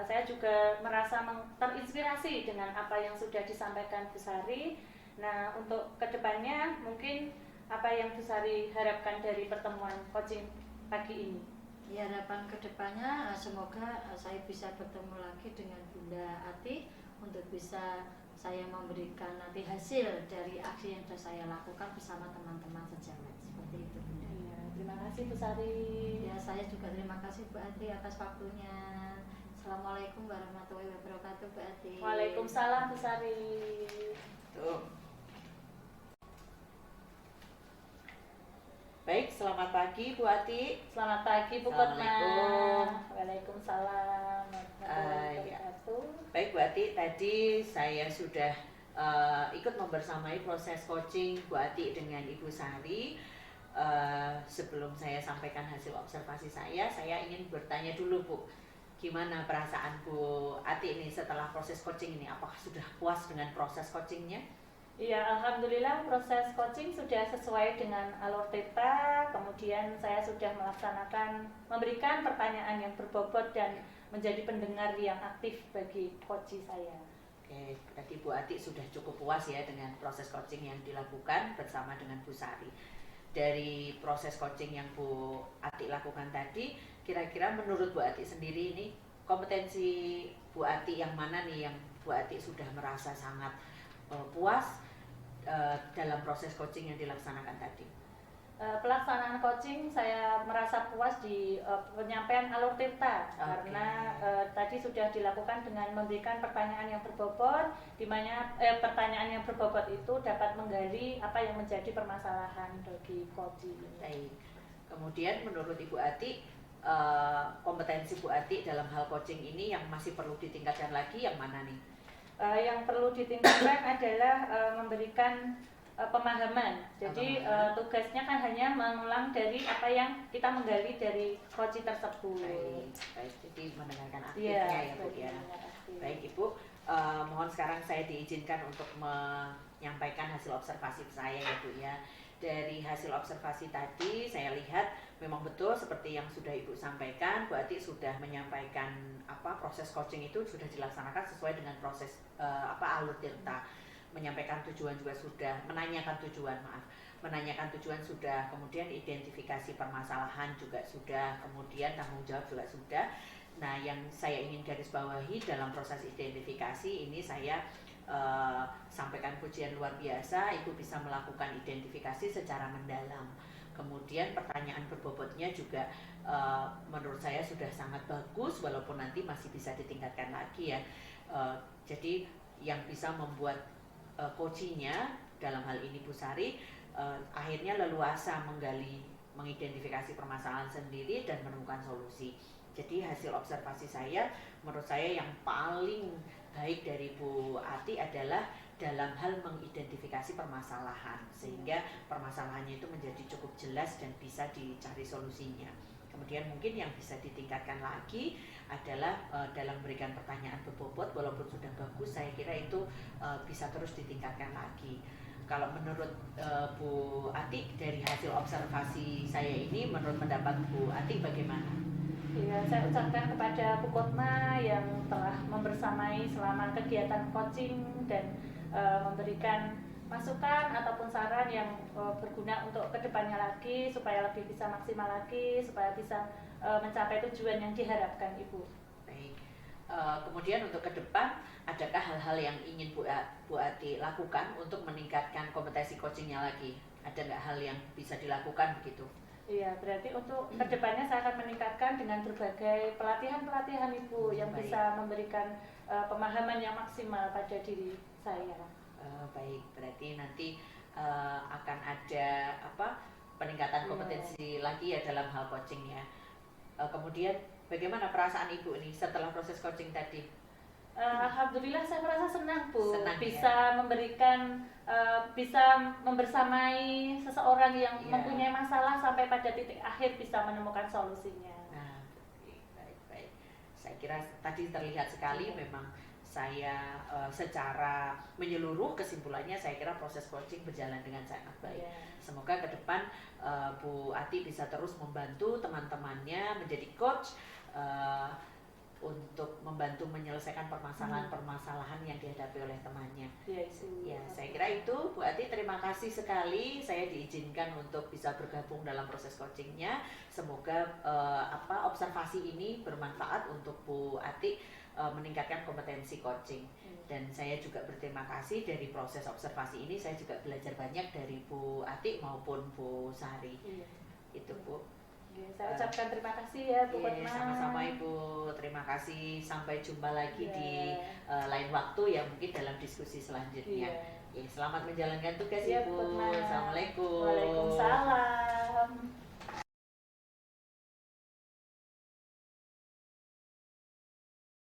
Speaker 2: Saya juga merasa terinspirasi dengan apa yang sudah disampaikan Bu Sari. Nah, untuk kedepannya mungkin apa yang Bu Sari harapkan dari pertemuan coaching pagi ini?
Speaker 3: Ya, harapan kedepannya semoga saya bisa bertemu lagi dengan Bunda Ati untuk bisa saya memberikan nanti hasil dari aksi yang sudah saya lakukan bersama teman-teman sejawat, seperti itu Bunda.
Speaker 2: Ya, terima kasih Bu Sari.
Speaker 3: Ya, saya juga terima kasih Bu Ati atas waktunya. Assalamualaikum warahmatullahi wabarakatuh Bu Ati.
Speaker 2: Waalaikumsalam Bu Sari.
Speaker 1: Tuh. Baik, selamat pagi Bu Ati.
Speaker 2: Selamat pagi Bu Kotma. Waalaikumsalam warahmatullahi wabarakatuh.
Speaker 1: Baik Bu Ati, tadi saya sudah ikut membersamai proses coaching Bu Ati dengan Ibu Sari. Sebelum saya sampaikan hasil observasi saya ingin bertanya dulu Bu, gimana perasaan Bu Ati ini setelah proses coaching ini? Apakah sudah puas dengan proses coachingnya?
Speaker 2: Iya, alhamdulillah proses coaching sudah sesuai dengan alur Tirta. Kemudian saya sudah memberikan pertanyaan yang berbobot dan menjadi pendengar yang aktif bagi coach saya.
Speaker 1: Oke, tadi Bu Ati sudah cukup puas ya dengan proses coaching yang dilakukan bersama dengan Bu Sari. Dari proses coaching yang Bu Ati lakukan tadi, kira-kira menurut Bu Ati sendiri ini kompetensi Bu Ati yang mana nih yang Bu Ati sudah merasa sangat puas dalam proses coaching yang dilaksanakan tadi?
Speaker 2: Pelaksanaan coaching saya merasa puas di penyampaian alur Tirta, karena tadi sudah dilakukan dengan memberikan pertanyaan yang berbobot, di mana pertanyaan yang berbobot itu dapat menggali apa yang menjadi permasalahan bagi coaching.
Speaker 1: Baik. Kemudian menurut Ibu Ati, kompetensi Bu Ati dalam hal coaching ini yang masih perlu ditingkatkan lagi yang mana nih?
Speaker 2: Yang perlu ditingkatkan adalah memberikan pemahaman. Jadi tugasnya kan hanya mengulang dari apa yang kita menggali dari coach tersebut.
Speaker 1: Baik. Jadi mendengarkan aktifnya ya Bu ya. Baik Ibu, mohon sekarang saya diizinkan untuk menyampaikan hasil observasi saya ya Bu ya. Dari hasil observasi tadi saya lihat memang betul seperti yang sudah Ibu sampaikan, Bu Ati sudah menyampaikan proses coaching itu sudah dilaksanakan sesuai dengan proses alur Tirta. Menyampaikan tujuan juga sudah, menanyakan tujuan sudah, kemudian identifikasi permasalahan juga sudah, kemudian tanggung jawab juga sudah. Nah, yang saya ingin garis bawahi dalam proses identifikasi ini saya sampaikan pujian luar biasa, Ibu bisa melakukan identifikasi secara mendalam. Kemudian pertanyaan berbobotnya juga menurut saya sudah sangat bagus, walaupun nanti masih bisa ditingkatkan lagi ya. Jadi yang bisa membuat coachingnya dalam hal ini Bu Sari akhirnya leluasa mengidentifikasi permasalahan sendiri dan menemukan solusi. Jadi hasil observasi saya, menurut saya yang paling baik dari Bu Ati adalah dalam hal mengidentifikasi permasalahan, sehingga permasalahannya itu menjadi cukup jelas dan bisa dicari solusinya. kemudian mungkin yang bisa ditingkatkan lagi adalah dalam memberikan pertanyaan berbobot, walaupun sudah bagus, saya kira itu bisa terus ditingkatkan lagi. Kalau menurut Bu Ati, dari hasil observasi saya ini, menurut pendapat Bu Ati bagaimana?
Speaker 2: Ya, saya ucapkan kepada Bu Kotma yang telah membersamai selama kegiatan coaching dan memberikan masukan ataupun saran yang berguna untuk kedepannya lagi, supaya lebih bisa maksimal lagi, supaya bisa mencapai tujuan yang diharapkan Ibu.
Speaker 1: Baik. Kemudian untuk ke depan, adakah hal-hal yang ingin Bu Ati lakukan untuk meningkatkan kompetensi coachingnya lagi? Ada nggak hal yang bisa dilakukan begitu?
Speaker 2: Iya, berarti untuk kedepannya saya akan meningkatkan dengan berbagai pelatihan-pelatihan Ibu yang
Speaker 1: Baik.
Speaker 2: bisa memberikan pemahaman yang maksimal pada diri saya.
Speaker 1: Baik, berarti nanti akan ada peningkatan kompetensi lagi ya dalam hal coaching ya. Kemudian bagaimana perasaan Ibu nih setelah proses coaching tadi?
Speaker 2: Alhamdulillah saya merasa senang Bu,
Speaker 1: Senang,
Speaker 2: bisa memberikan, bisa membersamai seseorang yang mempunyai masalah sampai pada titik akhir bisa menemukan solusinya.
Speaker 1: Nah, baik. Saya kira tadi terlihat sekali memang saya secara menyeluruh kesimpulannya saya kira proses coaching berjalan dengan sangat baik. Semoga ke depan Bu Ati bisa terus membantu teman-temannya menjadi coach untuk membantu menyelesaikan permasalahan-permasalahan yang dihadapi oleh temannya. Ya, saya kira itu Bu Ati, terima kasih sekali saya diizinkan untuk bisa bergabung dalam proses coachingnya. Semoga observasi ini bermanfaat untuk Bu Ati meningkatkan kompetensi coaching. Dan saya juga berterima kasih dari proses observasi ini, saya juga belajar banyak dari Bu Ati maupun Bu Sari. Itu Bu.
Speaker 2: Saya ucapkan terima kasih ya Bu Kotma.
Speaker 1: Sama-sama Ibu, terima kasih. Sampai jumpa lagi di lain waktu ya, mungkin dalam diskusi selanjutnya. Selamat menjalankan tugas Ibu. Assalamualaikum.
Speaker 2: Waalaikumsalam.